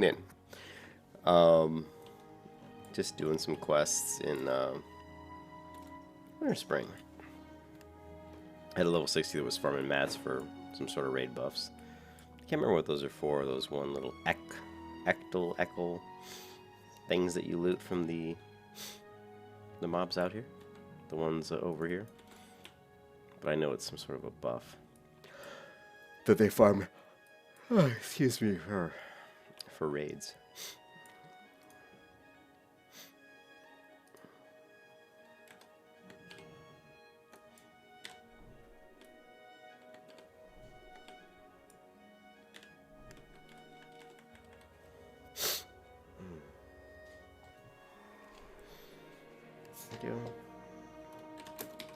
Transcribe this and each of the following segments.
In. Um, just doing some quests in Winterspring. I had a level 60 that was farming mats for some sort of raid buffs. I can't remember what those are for. Those one little ectal things that you loot from the mobs out here, the ones over here. But I know it's some sort of a buff that they farm. Oh, excuse me for raids.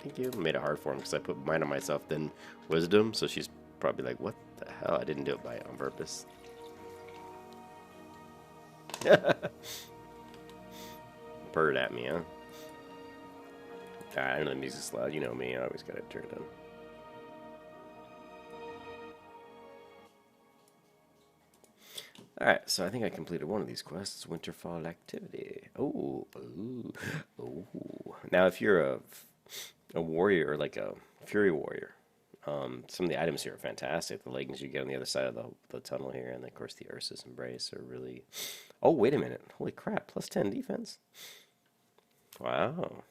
Thank you. Made it hard for him because I put mine on myself, then wisdom. So she's probably like, "What the hell? I didn't do it on purpose." Purred at me, huh? I know the music's loud. You know me. I always gotta turn it on. Alright, so I think I completed one of these quests. Winterfall activity. Oh, ooh, ooh. Now, if you're a warrior, or like a fury warrior, some of the items here are fantastic. The leggings you get on the other side of the tunnel here, and of course the Ursus Embrace are really... Oh, wait a minute. Holy crap, plus 10 defense. Wow.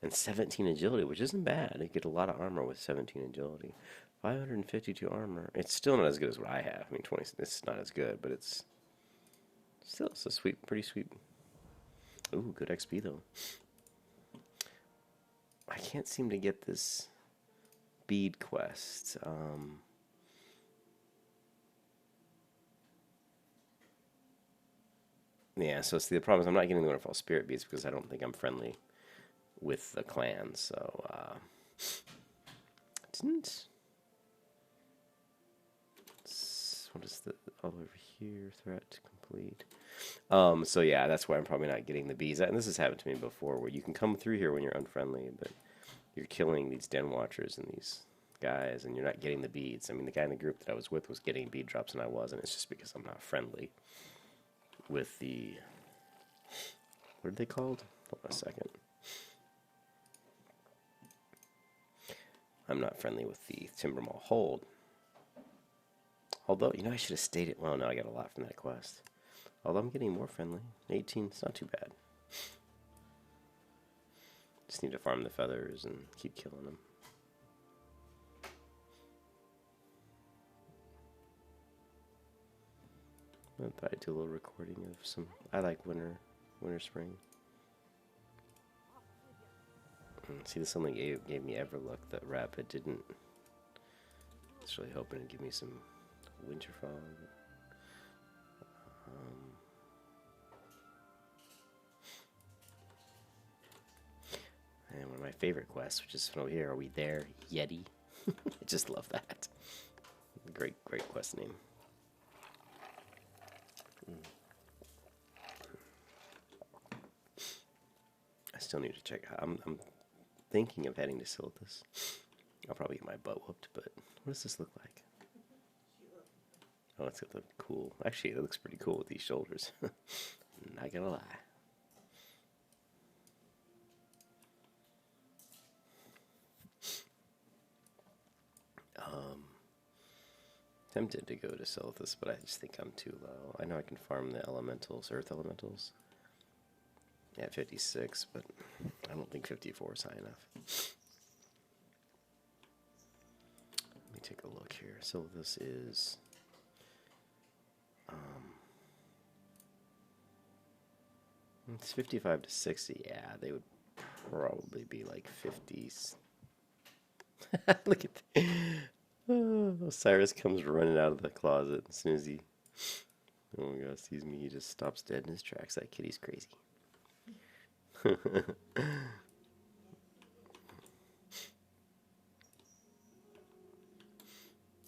And 17 agility, which isn't bad. You get a lot of armor with 17 agility. 552 armor. It's still not as good as what I have. I mean, 20. It's not as good, but it's a sweet, pretty sweet. Ooh, good XP though. I can't seem to get this bead quest. Yeah, so see, the problem is I'm not getting the Winterfall Spirit beads because I don't think I'm friendly with the clan. So, didn't. What is the all over here? Threat complete. So yeah, that's why I'm probably not getting the bees. And this has happened to me before, where you can come through here when you're unfriendly, but you're killing these den watchers and these guys, and you're not getting the beads. I mean, the guy in the group that I was with was getting bead drops, and I wasn't. It's just because I'm not friendly with the... What are they called? Hold on a second. I'm not friendly with the Timbermaw Hold. Although, you know, I should have stayed it. Well, no, I got a lot from that quest. Although I'm getting more friendly. 18, it's not too bad. Just need to farm the feathers and keep killing them. I thought I'd do a little recording of some... I like Winterspring. See, this only gave me Everlook. That Rapid didn't. I was really hoping to give me some Winterfall. And one of my favorite quests, which is from over here. Are we there, Yeti? I just love that. Great quest name. I still need to check. I'm thinking of heading to Silithus. I'll probably get my butt whooped, but what does this look like? Oh, it's got the cool... Actually, it looks pretty cool with these shoulders. Not gonna lie. Tempted to go to Silithus, but I just think I'm too low. I know I can farm the elementals, earth elementals. Yeah, 56, but I don't think 54 is high enough. Let me take a look here. Silithus is... it's 55 to 60. Yeah, they would probably be like 50s. Look at that. Oh, Cyrus comes running out of the closet as soon as he... Oh my god, sees me. He just stops dead in his tracks. That kitty's crazy. I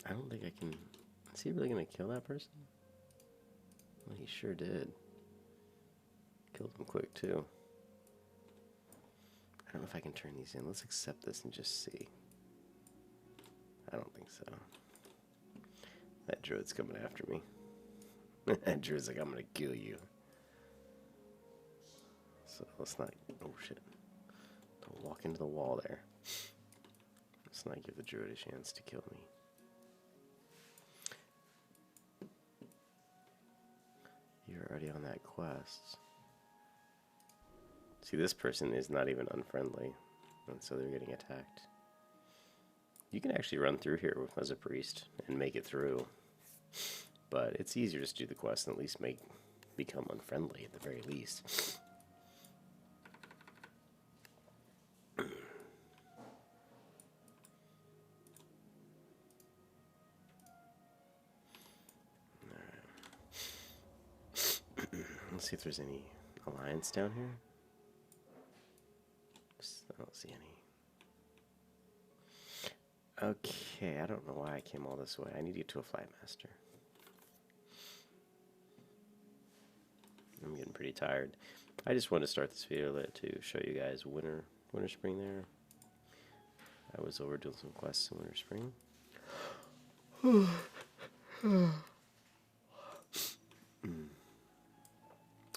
don't think I can... Is he really going to kill that person? Well, he sure did. Killed him quick, too. I don't know if I can turn these in. Let's accept this and just see. I don't think so. That druid's coming after me. Drew's like, I'm gonna kill you. So let's not. Oh shit! Don't walk into the wall there. Let's not give the druid a chance to kill me. You're already on that quest. See, this person is not even unfriendly, and so they're getting attacked. You can actually run through here as a priest and make it through, but it's easier just to do the quest and at least become unfriendly at the very least. Let's see if there's any alliance down here. I don't see any. Okay, I don't know why I came all this way. I need to get to a flight master. I'm getting pretty tired. I just wanted to start this video to show you guys Winterspring there. I was over doing some quests in Winterspring.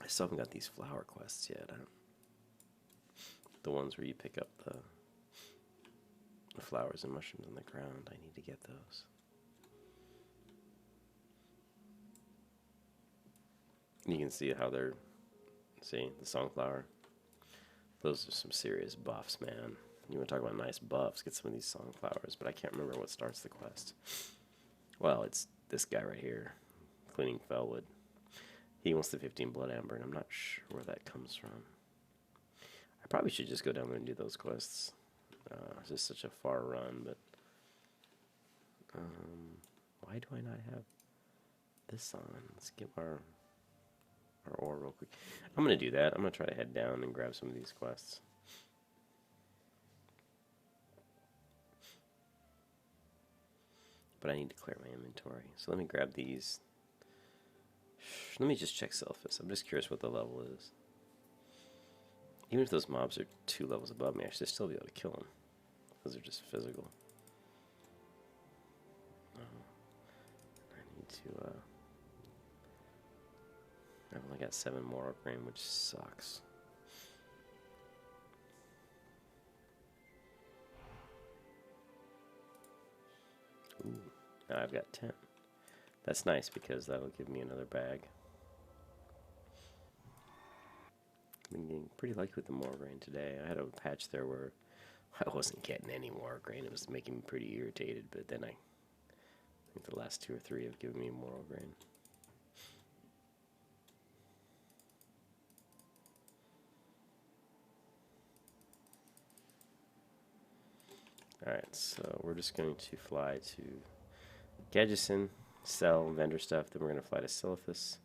I still haven't got these flower quests yet. The ones where you pick up the flowers and mushrooms on the ground. I need to get those. You can see how they're, see, the songflower. Those are some serious buffs, man. You want to talk about nice buffs, get some of these songflowers, but I can't remember what starts the quest. Well, it's this guy right here, cleaning Fellwood. He wants the 15 blood amber, and I'm not sure where that comes from. I probably should just go down there and do those quests. It's just such a far run, but why do I not have this on? Let's get our ore real quick. I'm going to do that. I'm going to try to head down and grab some of these quests. But I need to clear my inventory. So let me grab these. Let me just check Silithus. I'm just curious what the level is. Even if those mobs are 2 levels above me, I should still be able to kill them. Because they're just physical. I need to, I've only got 7 more upgrade, which sucks. Ooh, now I've got 10. That's nice because that'll give me another bag. I've been getting pretty lucky with the more grain today. I had a patch there where I wasn't getting any more grain. It was making me pretty irritated, but then I think the last 2 or 3 have given me more grain. Alright, so we're just going to fly to Gadgeson, sell vendor stuff, then we're going to fly to Silithus,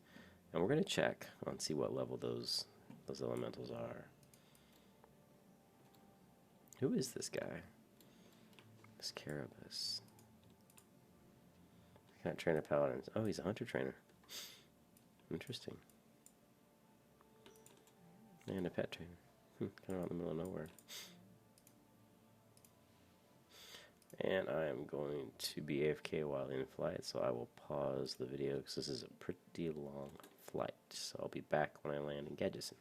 and we're going to check on see what level those elementals are. Who is this guy? This Carabus. Can't train a paladin. Oh, he's a hunter trainer. Interesting. And a pet trainer. Kind of out in the middle of nowhere. And I am going to be AFK while in flight, so I will pause the video because this is a pretty long flight. So I'll be back when I land in Gadgeson.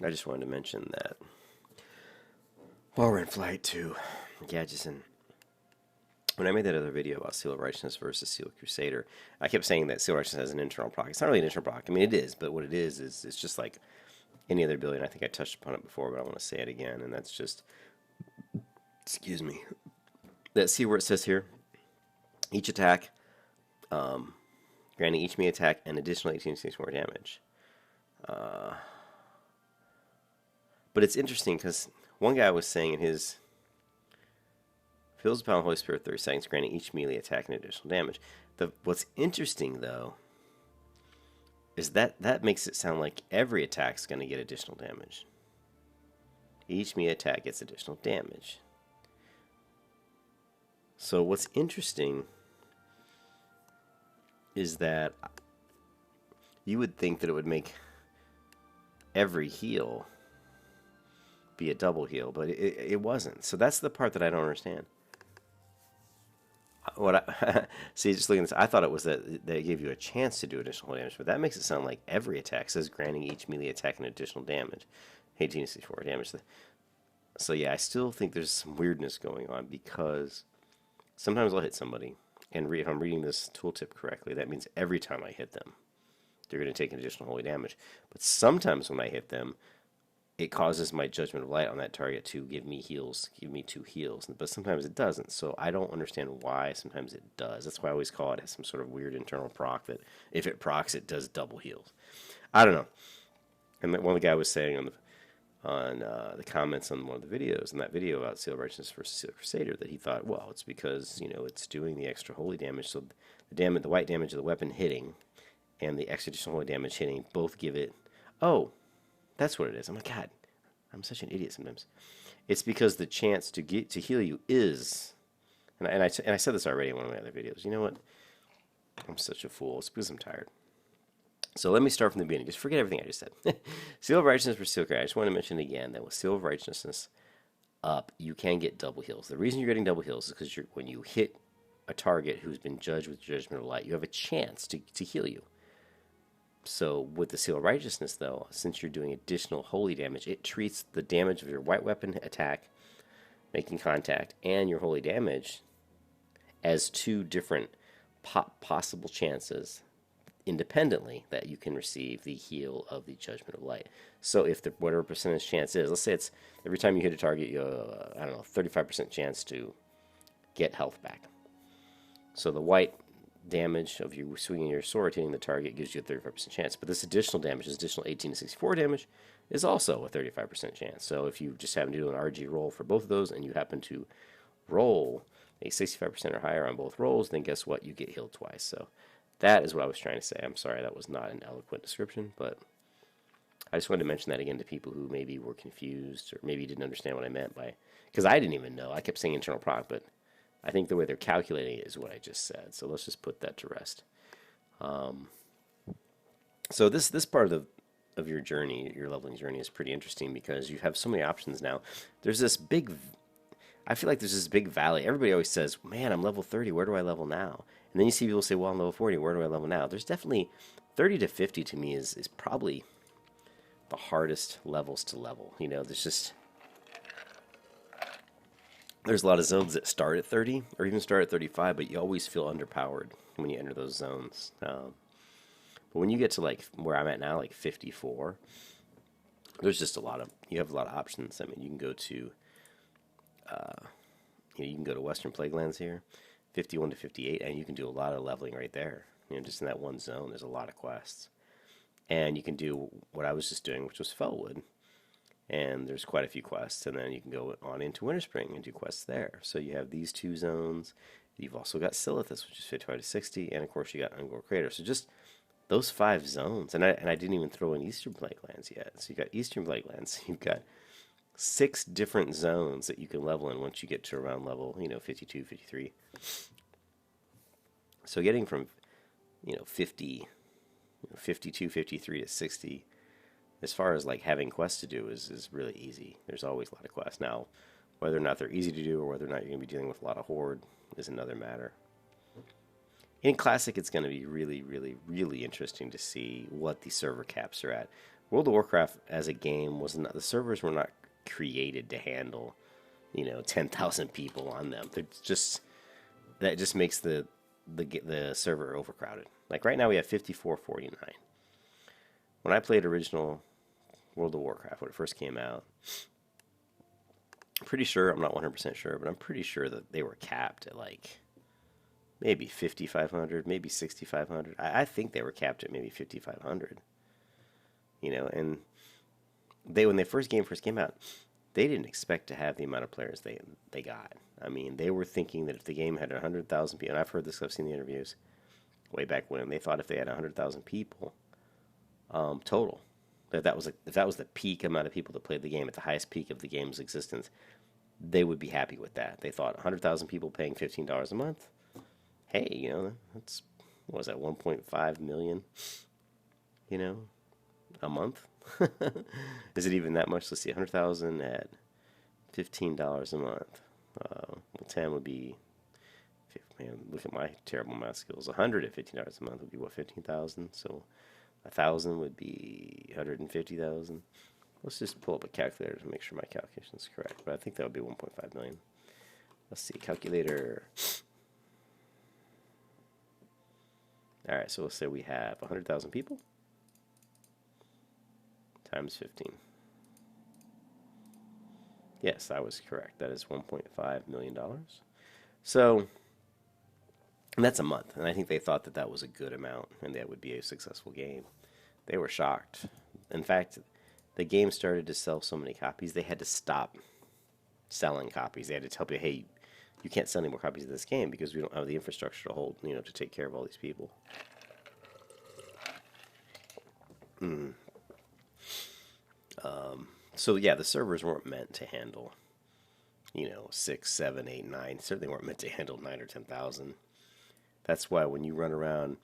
I just wanted to mention that while we're in flight to Gadgeson, when I made that other video about Seal of Righteousness versus Seal Crusader, I kept saying that Seal of Righteousness has an internal proc. It's not really an internal proc. I mean, it is, but what it is it's just like any other ability, and I think I touched upon it before, but I want to say it again, and that's just, excuse me, that, see where it says here, each attack, granting each me attack an additional 18 more damage. But it's interesting because one guy was saying in his fills upon Holy Spirit 30 seconds, granting each melee attack an additional damage. What's interesting though is that makes it sound like every attack's going to get additional damage. Each melee attack gets additional damage. So what's interesting is that you would think that it would make every heal be a double heal, but it wasn't. So that's the part that I don't understand. What I see, just looking at this, I thought it was that they gave you a chance to do additional damage, but that makes it sound like every attack says granting each melee attack an additional damage, 18 to 64 damage. So yeah, I still think there's some weirdness going on because sometimes I'll hit somebody, and if I'm reading this tooltip correctly, that means every time I hit them, they're going to take an additional holy damage. But sometimes when I hit them, it causes my Judgment of Light on that target to give me heals, give me 2 heals. But sometimes it doesn't, so I don't understand why sometimes it does. That's why I always call it has some sort of weird internal proc that if it procs, it does double heals. I don't know. And one of the guy was saying on the comments on one of the videos, in that video about Seal of Righteousness versus Seal Crusader, that he thought, well, it's because, you know, it's doing the extra holy damage, so the white damage of the weapon hitting and the extra additional holy damage hitting both give it, oh, that's what it is. I'm like, God, I'm such an idiot sometimes. It's because the chance to heal you is, and I said this already in one of my other videos. You know what? I'm such a fool. It's because I'm tired. So let me start from the beginning. Just forget everything I just said. Seal of Righteousness for Seal Crusader. I just want to mention again that with Seal of Righteousness up, you can get double heals. The reason you're getting double heals is because when you hit a target who's been judged with Judgment of Light, you have a chance to heal you. So with the Seal of Righteousness, though, since you're doing additional holy damage, it treats the damage of your white weapon attack, making contact, and your holy damage as 2 different possible chances independently that you can receive the heal of the Judgment of Light. So if whatever percentage chance is, let's say it's every time you hit a target, you have, I don't know, 35% chance to get health back. So the white damage of you swinging your sword hitting the target gives you a 35% chance. But this additional damage, this additional 18 to 64 damage, is also a 35% chance. So if you just happen to do an RG roll for both of those and you happen to roll a 65% or higher on both rolls, then guess what? You get healed twice. So that is what I was trying to say. I'm sorry that was not an eloquent description, but I just wanted to mention that again to people who maybe were confused or maybe didn't understand what I meant by, because I didn't even know. I kept saying internal proc, but I think the way they're calculating it is what I just said. So let's just put that to rest. So this part of your journey, your leveling journey, is pretty interesting because you have so many options now. There's this big, I feel like there's this big valley. Everybody always says, man, I'm level 30, where do I level now? And then you see people say, well, I'm level 40, where do I level now? There's definitely 30 to 50 to me is probably the hardest levels to level. You know, there's a lot of zones that start at 30 or even start at 35, but you always feel underpowered when you enter those zones. But when you get to like where I'm at now, like 54, there's just you have a lot of options. I mean, you can go to, you can go to Western Plaguelands here, 51 to 58, and you can do a lot of leveling right there. You know, just in that one zone, there's a lot of quests. And you can do what I was just doing, which was Fellwood. And there's quite a few quests, and then you can go on into Winterspring and do quests there. So you have these 2 zones. You've also got Silithus, which is 55 to 60, and of course you got Ungor Crater. So just those 5 zones, and I didn't even throw in Eastern Plaguelands yet. So you got Eastern Plaguelands. You've got 6 different zones that you can level in once you get to around level, 52, 53. So getting from, 50, 52, 53 to 60. As far as like having quests to do is really easy. There's always a lot of quests. Now, whether or not they're easy to do or whether or not you're going to be dealing with a lot of horde is another matter. In Classic, it's going to be really, really, really interesting to see what the server caps are at. World of Warcraft as a game the servers were not created to handle, 10,000 people on them. That just makes the server overcrowded. Like right now we have 5449. When I played original World of Warcraft, when it first came out, I'm pretty sure, I'm not 100% sure, but I'm pretty sure that they were capped at like maybe 5,500, maybe 6,500. I think they were capped at maybe 5,500. And when the first game came out, they didn't expect to have the amount of players they got. I mean, they were thinking that if the game had 100,000 people, and I've heard this, I've seen the interviews way back when, they thought if they had 100,000 people total, if that was the peak amount of people that played the game at the highest peak of the game's existence, they would be happy with that. They thought 100,000 people paying $15 a month. Hey, that's, what was that, 1.5 million, a month? Is it even that much? Let's see, 100,000 at $15 a month. Well, 10 would be man, look at my terrible math skills. 100 at $15 a month would be what, 15,000? So 1,000 would be 150,000. Let's just pull up a calculator to make sure my calculation is correct. But I think that would be 1.5 million. Let's see, calculator. All right, so let's say we have 100,000 people times 15. Yes, I was correct. That is $1.5 million. So, and that's a month. And I think they thought that that was a good amount and that would be a successful game. They were shocked. In fact, the game started to sell so many copies, they had to stop selling copies. They had to tell people, hey, you can't sell any more copies of this game because we don't have the infrastructure to hold, to take care of all these people. So yeah, the servers weren't meant to handle, 6, 7, 8, 9. Certainly weren't meant to handle 9 or 10,000. That's why when you run around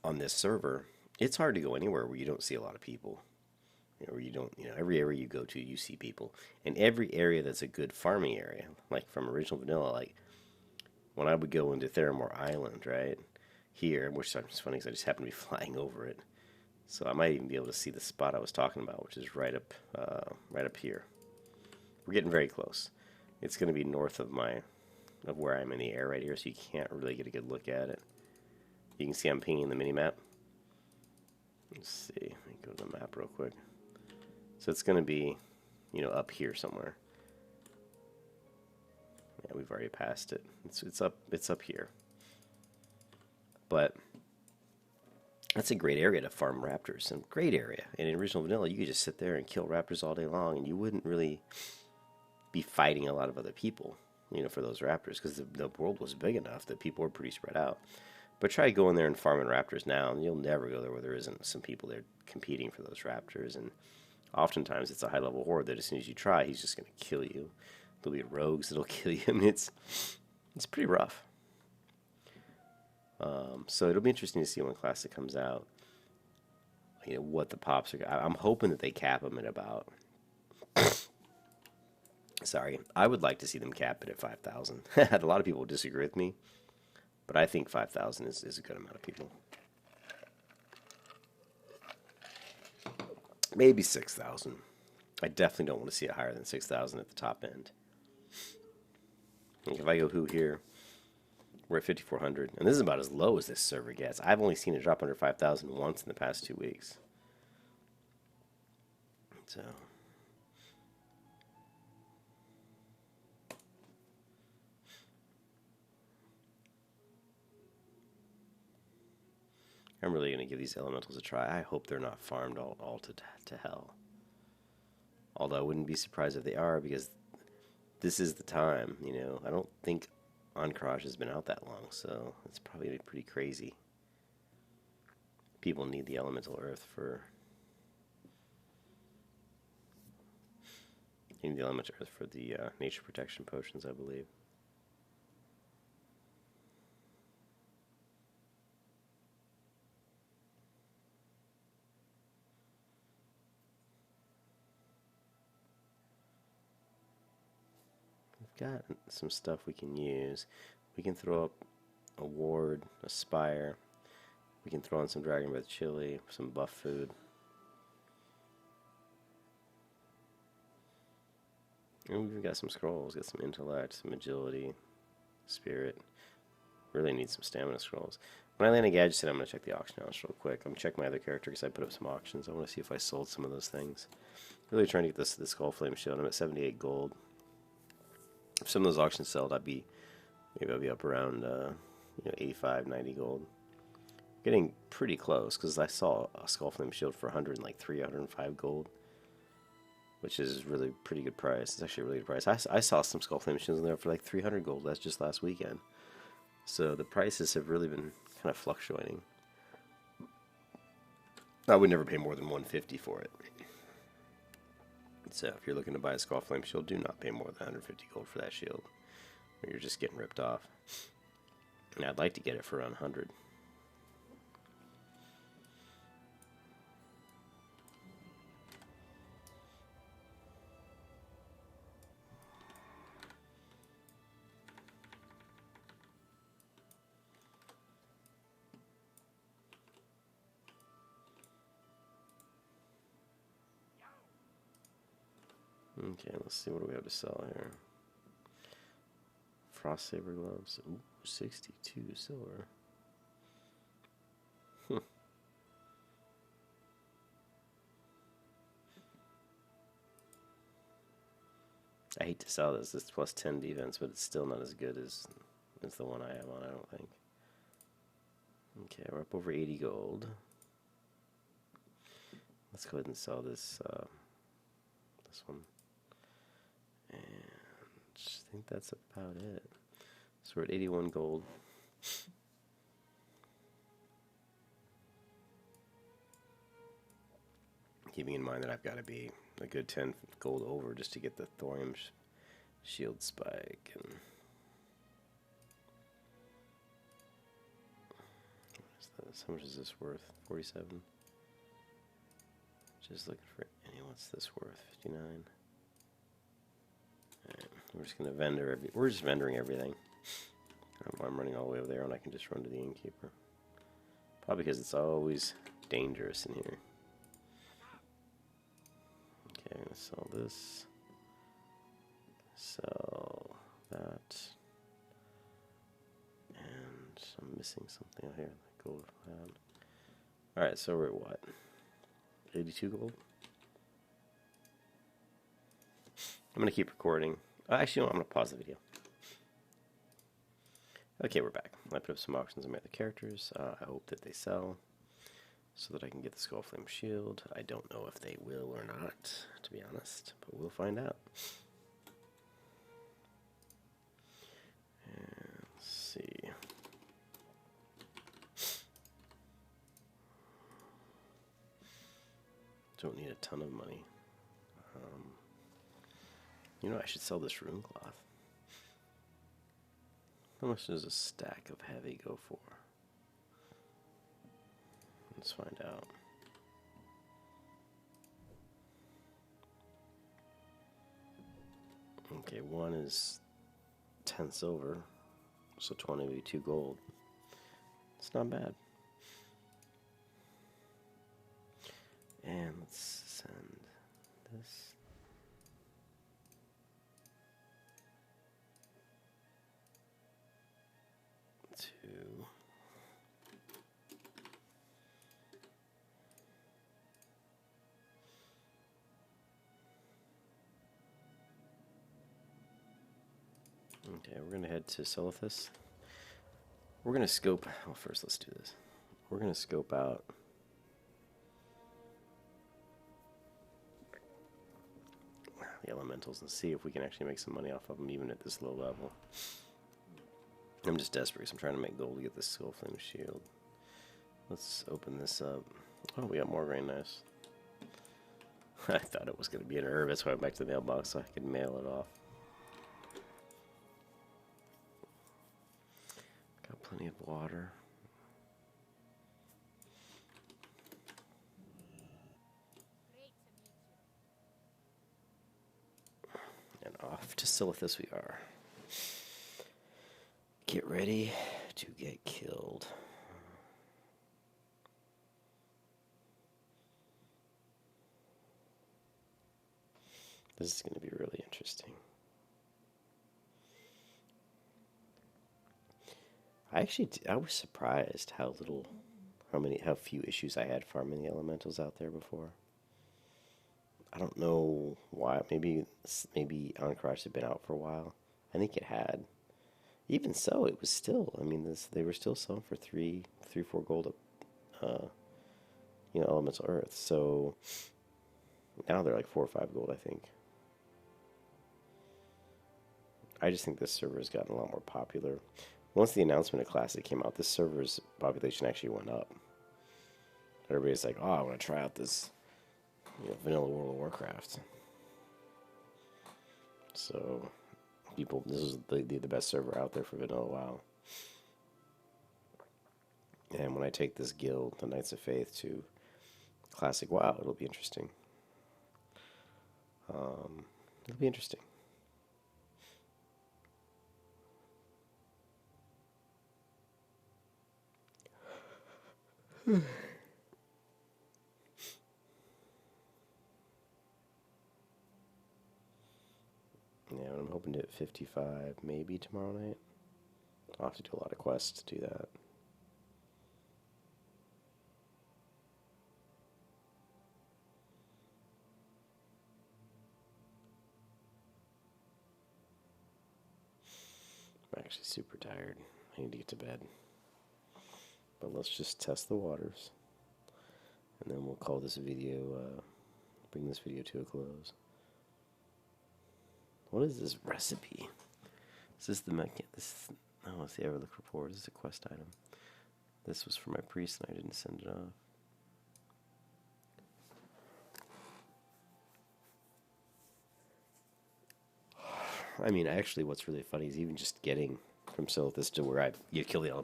on this server, it's hard to go anywhere where you don't see a lot of people. Where you don't, every area you go to, you see people. And every area that's a good farming area, like from original vanilla, like when I would go into Theramore Island, right, here, which is funny because I just happened to be flying over it. So I might even be able to see the spot I was talking about, which is right up here. We're getting very close. It's going to be north of where I'm in the air right here, so you can't really get a good look at it. You can see I'm pinging the mini-map. Let's see. Let me go to the map real quick. So it's going to be, up here somewhere. Yeah, we've already passed it. It's up here. But that's a great area to farm raptors. A great area. And in original vanilla, you could just sit there and kill raptors all day long, and you wouldn't really be fighting a lot of other people, for those raptors, because the world was big enough that people were pretty spread out. But try going there and farming raptors now, and you'll never go there where there isn't some people there competing for those raptors. And oftentimes it's a high-level horde that as soon as you try, he's just going to kill you. There'll be rogues that'll kill you. I mean, it's pretty rough. So it'll be interesting to see when Classic comes out, what the pops are. I'm hoping that they cap them at about. Sorry, I would like to see them cap it at 5,000. A lot of people disagree with me, but I think 5,000 is a good amount of people. Maybe 6,000. I definitely don't want to see it higher than 6,000 at the top end. Like if I go who here, we're at 5,400, and this is about as low as this server gets. I've only seen it drop under 5,000 once in the past 2 weeks. So I'm really going to give these elementals a try. I hope they're not farmed all to hell. Although I wouldn't be surprised if they are, because this is the time, I don't think Ancrage has been out that long, so it's probably pretty crazy. People need the elemental earth for... You need the elemental earth for the nature protection potions, I believe. Got some stuff we can use. We can throw up a ward, a spire. We can throw in some dragon breath chili, some buff food. And we've got some scrolls, got some intellect, some agility, spirit. Really need some stamina scrolls. When I land a gadget, I'm going to check the auction house real quick. I'm going to check my other character because I put up some auctions. I want to see if I sold some of those things. Really trying to get this Skull Flame Shield. I'm at 78 gold. If some of those auctions sold, maybe I'll be up around 85, 90 gold. Getting pretty close because I saw a Skull Flame Shield for 103, 105 gold, which is really pretty good price. It's actually a really good price. I saw some Skull Flame Shields in there for like 300 gold. That's just last weekend. So the prices have really been kind of fluctuating. I would never pay more than 150 for it. So if you're looking to buy a Skull Flame Shield, do not pay more than 150 gold for that shield, or you're just getting ripped off. And I'd like to get it for around 100. Okay, let's see, what do we have to sell here? Frost Saber gloves. Ooh, 62 silver. I hate to sell this. It's plus 10 defense, but it's still not as good as the one I have on, I don't think. Okay, we're up over 80 gold. Let's go ahead and sell this this one. And I think that's about it. So we're at 81 gold. Keeping in mind that I've got to be a good 10 gold over just to get the thorium shield spike. And what is this? How much is this worth? 47. Just looking for any. What's this worth? 59. Alright, we're just gonna vendor we're just vendoring everything. I don't know why I'm running all the way over there when I can just run to the innkeeper. Probably because it's always dangerous in here. Okay, I'm gonna sell this. Sell that. And I'm missing something out here. Gold. Alright, so we're at what? 82 gold? I'm going to keep recording. Actually, no, I'm going to pause the video. Okay, we're back. I put up some auctions on my other characters. I hope that they sell so that I can get the Skullflame Shield. I don't know if they will or not, to be honest, but we'll find out. And let's see. Don't need a ton of money. You know, I should sell this rune cloth. How much does a stack of heavy go for? Let's find out. Okay, one is 10 silver, so 22 gold. It's not bad. And let's send this. To okay, we're gonna head to Silithus. We're gonna scope. Well, first let's do this. We're gonna scope out the elementals and see if we can actually make some money off of them, even at this low level. I'm just desperate because I'm trying to make gold to get this Skullflame Shield. Let's open this up. Oh, we got more grain knives. I thought it was going to be an herb. That's why I went back to the mailbox so I could mail it off. Got plenty of water. And off to Silithus we are. Get ready to get killed. This is going to be really interesting. I was surprised how few issues I had farming the elementals out there before. I don't know why. Maybe Ancrash had been out for a while. I think it had. Even so, it was still. I mean, they were still selling for 4 gold. Elemental Earth. So now they're like 4 or 5 gold, I think. I just think this server has gotten a lot more popular. Once the announcement of Classic came out, this server's population actually went up. Everybody's like, "Oh, I want to try out this, vanilla World of Warcraft." So, this is the best server out there for vanilla WoW. And when I take this guild, the Knights of Faith, to Classic WoW, it'll be interesting. It'll be interesting. opened it at 55, maybe tomorrow night. I'll have to do a lot of quests to do that. I'm actually super tired. I need to get to bed. But let's just test the waters. And then we'll call this video, bring this video to a close. What is this recipe? Is this the no, it's the Everlook report. This is a quest item. This was for my priest and I didn't send it off. I mean, actually, what's really funny is even just getting from Silithus to where you kill the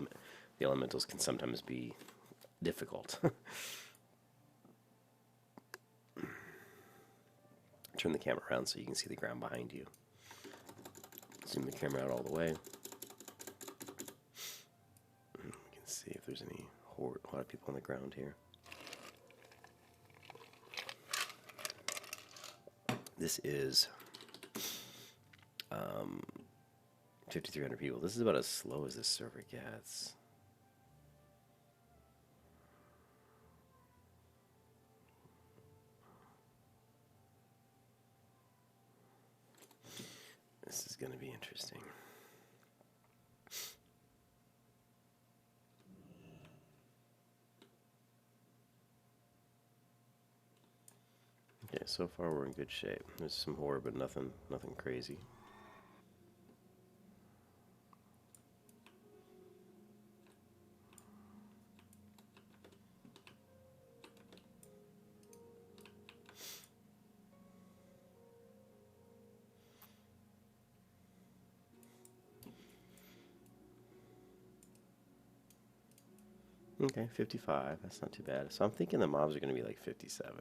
elementals can sometimes be difficult. Turn the camera around so you can see the ground behind you. Zoom the camera out all the way. We can see if there's any horde. A lot of people on the ground here. This is 5,300 people. This is about as slow as this server gets. This is going to be interesting. Okay, so far we're in good shape. There's some horde, but nothing crazy. Okay, 55. That's not too bad. So I'm thinking the mobs are going to be like 57.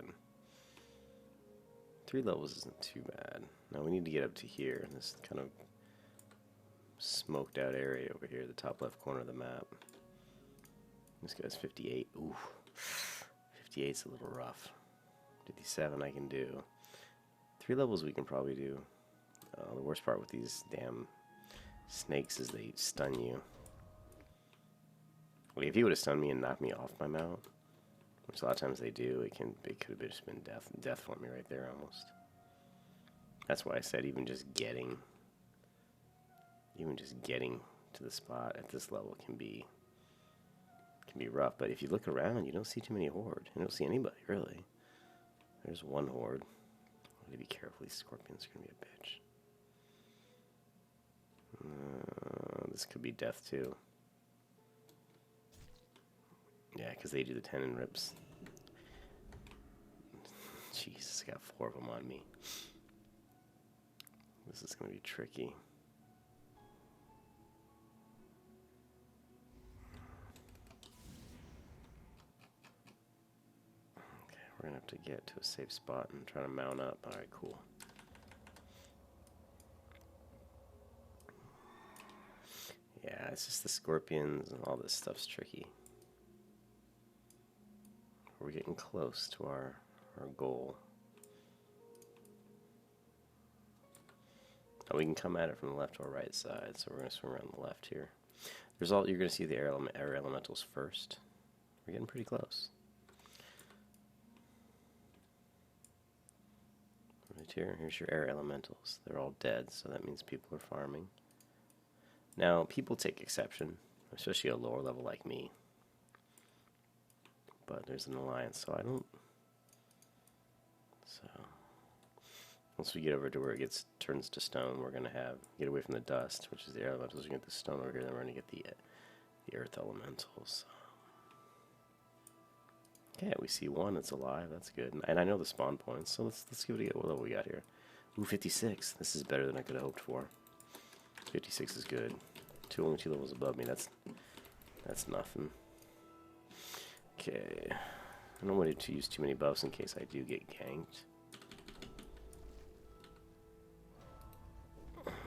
3 levels isn't too bad. Now we need to get up to here in this kind of smoked out area over here, the top left corner of the map. This guy's 58. Ooh, 58's a little rough. 57 I can do. 3 levels we can probably do. The worst part with these damn snakes is they stun you. Like if he would have stunned me and knocked me off my mount, which a lot of times they do, it could have just been death for me right there almost. That's why I said even just getting to the spot at this level can be rough. But if you look around, you don't see too many horde. You don't see anybody really. There's one horde. I need to be careful. These scorpions are gonna be a bitch. This could be death too. Yeah, because they do the 10 and rips. Jesus, got 4 of them on me. This is going to be tricky. Okay, we're going to have to get to a safe spot and try to mount up. Alright, cool. Yeah, it's just the scorpions and all this stuff's tricky. We're getting close to our goal. Now we can come at it from the left or right side, so we're going to swing around the left here. You're going to see the air elementals first. We're getting pretty close. Right here, here's your air elementals. They're all dead, so that means people are farming. Now, people take exception, especially a lower level like me. But there's an alliance, so I don't. So once we get over to where it turns to stone, we're gonna get away from the dust, which is the air elementals. We get the stone over here, then we're gonna get the earth elementals. Okay, we see one that's alive. That's good, and I know the spawn points. So let's give it a go. What level we got here? Ooh, 56. This is better than I could have hoped for. 56 is good. Only 2 levels above me. That's nothing. Okay, I don't want to use too many buffs in case I do get ganked.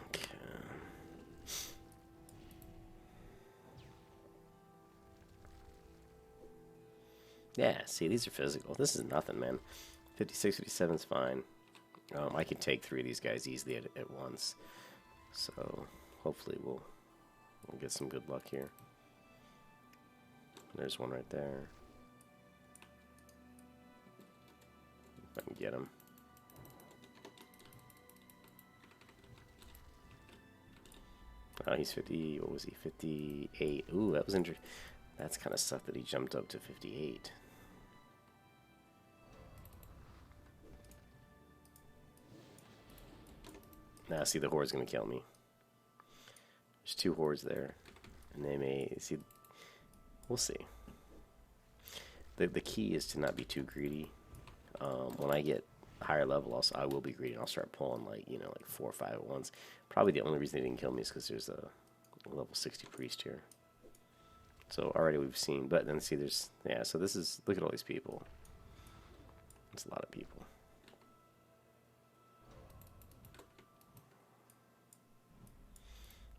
Okay. Yeah, see, these are physical. This is nothing, man. 56, 57 is fine. I can take 3 of these guys easily at once. So hopefully we'll get some good luck here. There's one right there. If I can get him. Oh, he's 50. What was he? 58. Ooh, that was interesting. That's kind of sucked that he jumped up to 58. Now, see, the horde's gonna kill me. There's 2 hordes there, and they may see. We'll see. The key is to not be too greedy. When I get higher level, I will be greedy. I'll start pulling like 4 or 5 at once. Probably the only reason they didn't kill me is because there's a level 60 priest here. So already we've seen, but then see there's So this is, look at all these people. It's a lot of people.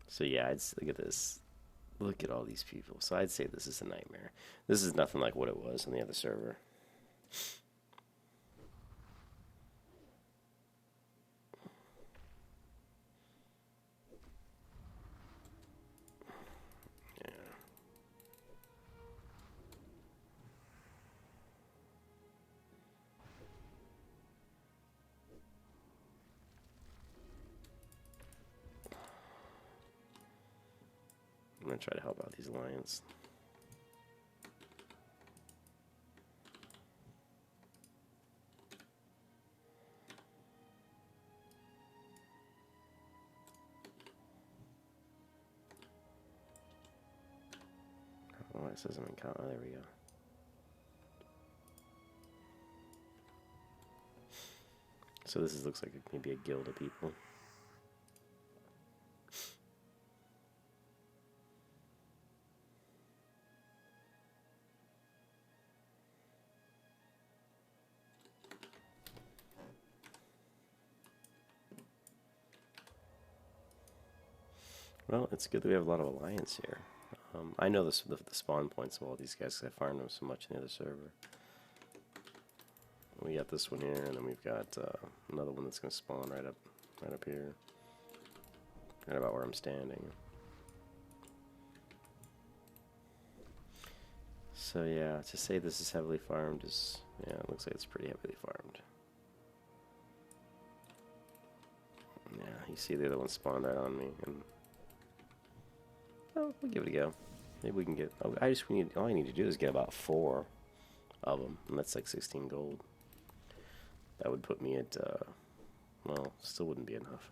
So yeah, look at this. Look at all these people. So I'd say this is a nightmare. This is nothing like what it was on the other server. I'm going to try to help out these lions. Oh, it says I'm in count. Oh, there we go. So this looks like maybe a guild of people. Well, it's good that we have a lot of alliance here. I know the spawn points of all these guys because I farmed them so much in the other server. We got this one here, and then we've got another one that's going to spawn right up here, right about where I'm standing. So yeah, to say this is heavily farmed is, yeah, it looks like it's pretty heavily farmed. Yeah, you see the other one spawned right on me, and oh, we'll give it a go. Maybe we can get. Oh, all I need to do is get about 4 of them, and that's like 16 gold. That would put me at, well, still wouldn't be enough.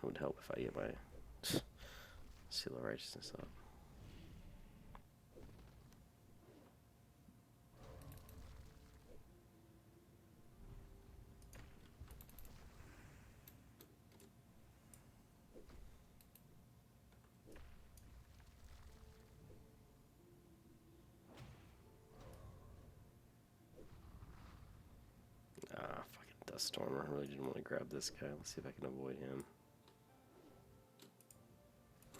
It would help if I get my Seal of Righteousness up. Ah, fucking Duststormer. I really didn't want to grab this guy. Let's see if I can avoid him.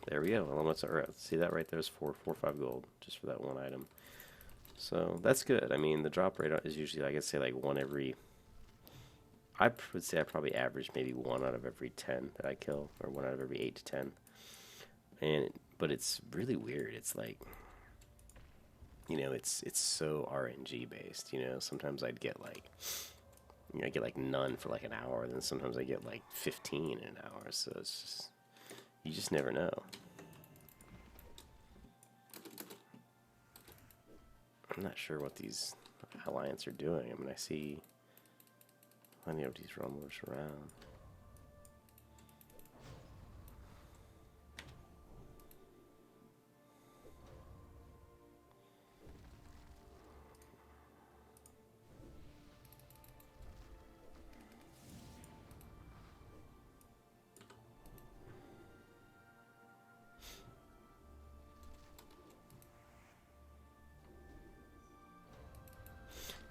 There we go. See that right there is 4 or 5 gold just for that one item. So that's good. I mean, the drop rate is usually, I could say, like 1 every. I would say I probably average maybe 1 out of every 10 that I kill, or 1 out of every 8 to 10. But it's really weird. It's like, it's so RNG based. Sometimes I'd get like. I get like none for like an hour, and then sometimes I get like 15 in an hour. So it's just, you just never know. I'm not sure what these alliance are doing. I mean, I see plenty of these rumblers around.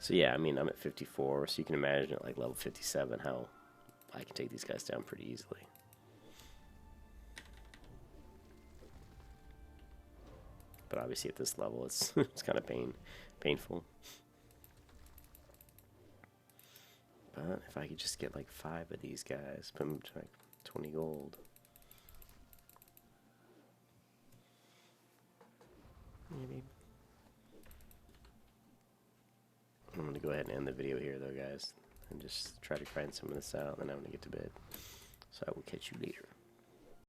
So yeah, I mean, I'm at 54, so you can imagine at like level 57 how I can take these guys down pretty easily. But obviously at this level, it's it's kind of painful. But if I could just get like 5 of these guys, put them to like 20 gold. Maybe. I'm going to go ahead and end the video here though, guys. And just try to grind some of this out, and then I'm going to get to bed. So I will catch you later.